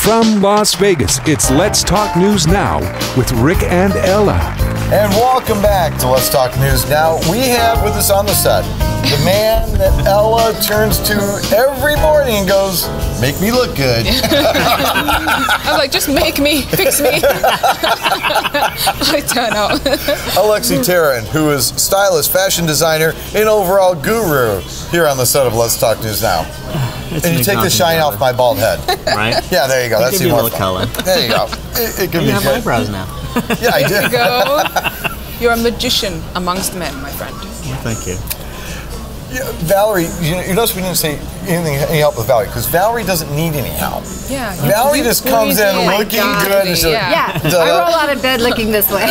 From Las Vegas, it's Let's Talk News Now with Rick and Ella. And welcome back to Let's Talk News Now. We have with us on the set the man that Ella turns to every morning and goes, make me look good. I was like, just make me, fix me. I turn out. Alexi Tarrant, who is stylist, fashion designer, and overall guru here on the set of Let's Talk News Now. It's and you take the shine off my bald head. Right? Yeah, there you go. That's even more more color. There you go. It can be have good. eyebrows now. Yeah, I There you did. go. You're a magician amongst men, my friend. Well, thank you. Yeah, Valerie, you notice we didn't say any help with Valerie, because Valerie doesn't need any help. Yeah. Valerie just comes in looking good. And Yeah. I roll out of bed looking this way.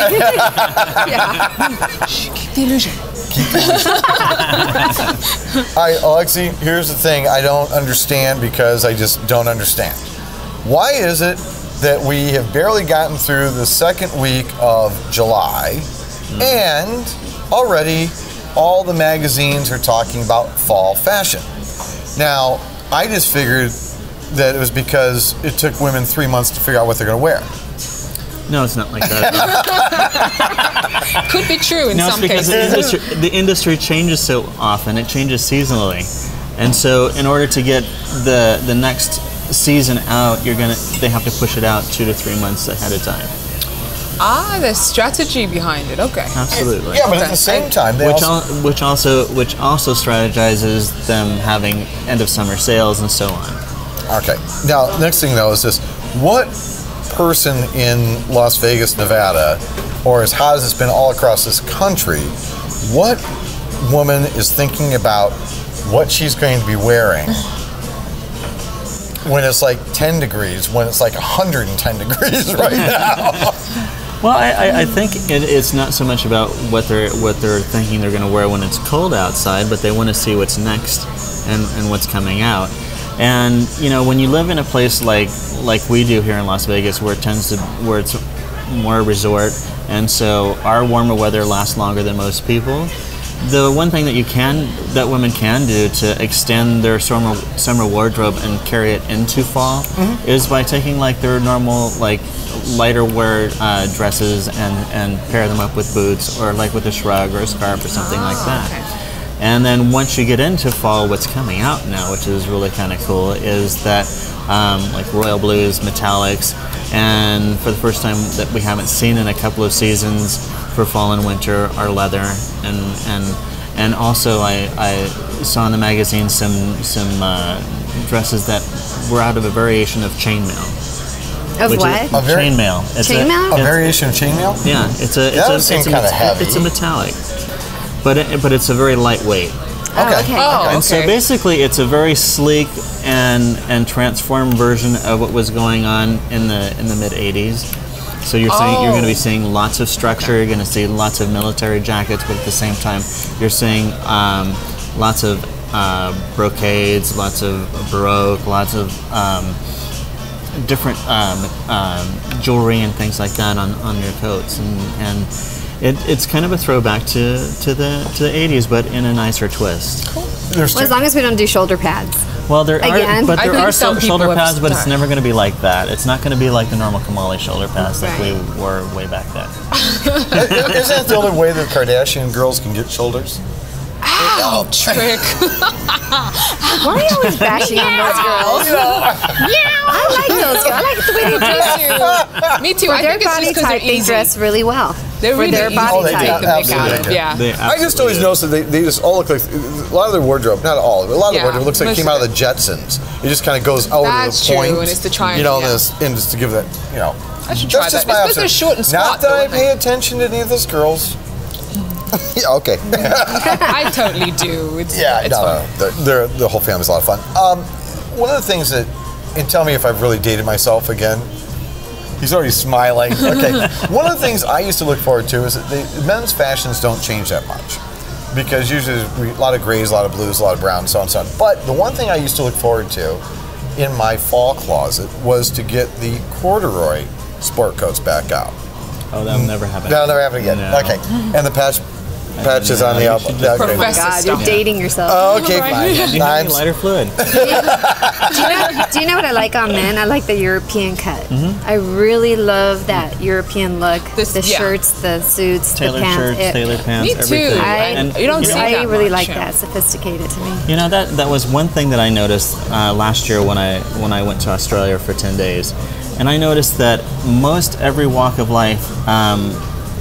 Keep the illusion. All right, Alexi, here's the thing I don't understand because I just don't understand. Why is it that we have barely gotten through the second week of July and already all the magazines are talking about fall fashion? Now, I just figured that it was because it took women 3 months to figure out what they're going to wear. No, it's not like that. Could be true in some it's because cases. the industry changes so often. It changes seasonally. And so in order to get the next season out, they have to push it out 2 to 3 months ahead of time. Ah, there's strategy behind it. Okay. Absolutely. Yeah, but at the same time, they which also strategizes them having end of summer sales and so on. Okay. Now, next thing though is this: what person in Las Vegas, Nevada, or as hot as it's been all across this country, what woman is thinking about what she's going to be wearing when it's like 10 degrees, when it's like 110 degrees right now? Well, I think it's not so much about what they're thinking they're going to wear when it's cold outside, but they want to see what's next and what's coming out. And you know, when you live in a place like we do here in Las Vegas, where it's more resort, and so our warmer weather lasts longer than most people. The one thing that women can do to extend their summer wardrobe and carry it into fall is by taking like their normal lighter wear dresses and pair them up with boots or like with a shrug or a scarf or something like that. Okay. And then once you get into fall, what's coming out now, which is really kind of cool, is that like royal blues, metallics, and for the first time that we haven't seen in a couple of seasons for fall and winter are leather, and also I saw in the magazine some dresses that were out of a variation of chainmail. Of what? Chainmail. Chainmail? A variation of chainmail? Yeah, it's a metallic. But it's a very lightweight. Okay. And so basically, it's a very sleek and transformed version of what was going on in the mid '80s. So you're going to be seeing lots of structure. You're going to see lots of military jackets, but at the same time, you're seeing lots of brocades, lots of baroque, lots of different jewelry and things like that on your coats, and it's kind of a throwback to the 80s, but in a nicer twist. Cool. Well, as long as we don't do shoulder pads. Well, there are some shoulder pads, but it's start. never going to be like that. It's not going to be like the normal Kamali shoulder pads like we were way back then. Isn't that the only way the Kardashian girls can get shoulders? Ow, trick. Why are you always bashing on those girls? I like those girls. I like the way they dress. Me too. For I their think it's body just because type, they're they easy. dress really well. They're for really their easy body to type. take the mick out of. Yeah. I just always noticed that they just all look like, a lot of their wardrobe, not all, but a lot of the wardrobe looks like it came out of the Jetsons. It just kind of goes out That's of the point. true, and it's the triangle, You know, yeah. and just to give that, you know. I should try That's just that. my It's because they're short and squat. Not that though, I aren't pay attention to any of those girls. Yeah, okay. they? I totally do. It's fun. The whole family's a lot of fun. One of the things that, and tell me if I've really dated myself again. He's already smiling. Okay. One of the things I used to look forward to is that men's fashions don't change that much, because usually a lot of grays, a lot of blues, a lot of browns, so on and so on. But the one thing I used to look forward to in my fall closet was to get the corduroy sport coats back out. Oh, that'll never happen. That'll never happen again. No. Okay. And the patch Patches on the elbow. Yeah, okay. Professor God, stuff. you're dating yourself. Oh, okay, Right. fine. Do you have any lighter fluid? Do you know what I like on men? I like the European cut. I really love that European look. This- The yeah. shirts, the suits, Tailored the pants. shirts, tailored pants, Me too. everything. And you don't see I that really much, like yeah. that. Sophisticated to me. You know, that was one thing that I noticed last year when I went to Australia for 10 days, and I noticed that most every walk of life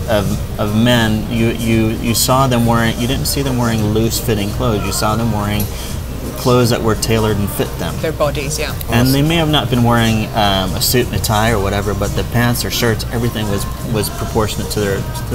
of men, you saw them wearing. You didn't see them wearing loose fitting clothes. You saw them wearing clothes that were tailored and fit them. Their bodies, yeah. And they may have not been wearing a suit and a tie or whatever, but the pants or shirts, everything was proportionate to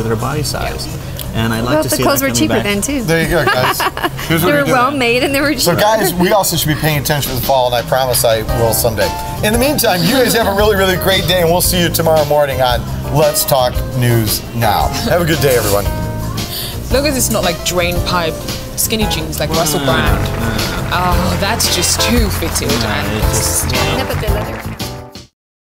their body size. And I like Well, to the see clothes that were coming cheaper back. then too. There you go, guys. Here's what They were doing. well made and they were cheaper. So, guys, we also should be paying attention to the fall, and I promise I will someday. In the meantime, you guys have a really, really great day, and we'll see you tomorrow morning on Let's Talk News Now. Have a good day, everyone. As long as it's not like drain pipe, skinny jeans like Russell Brand. Oh, that's just too fitted. And It's just, No, but the leather.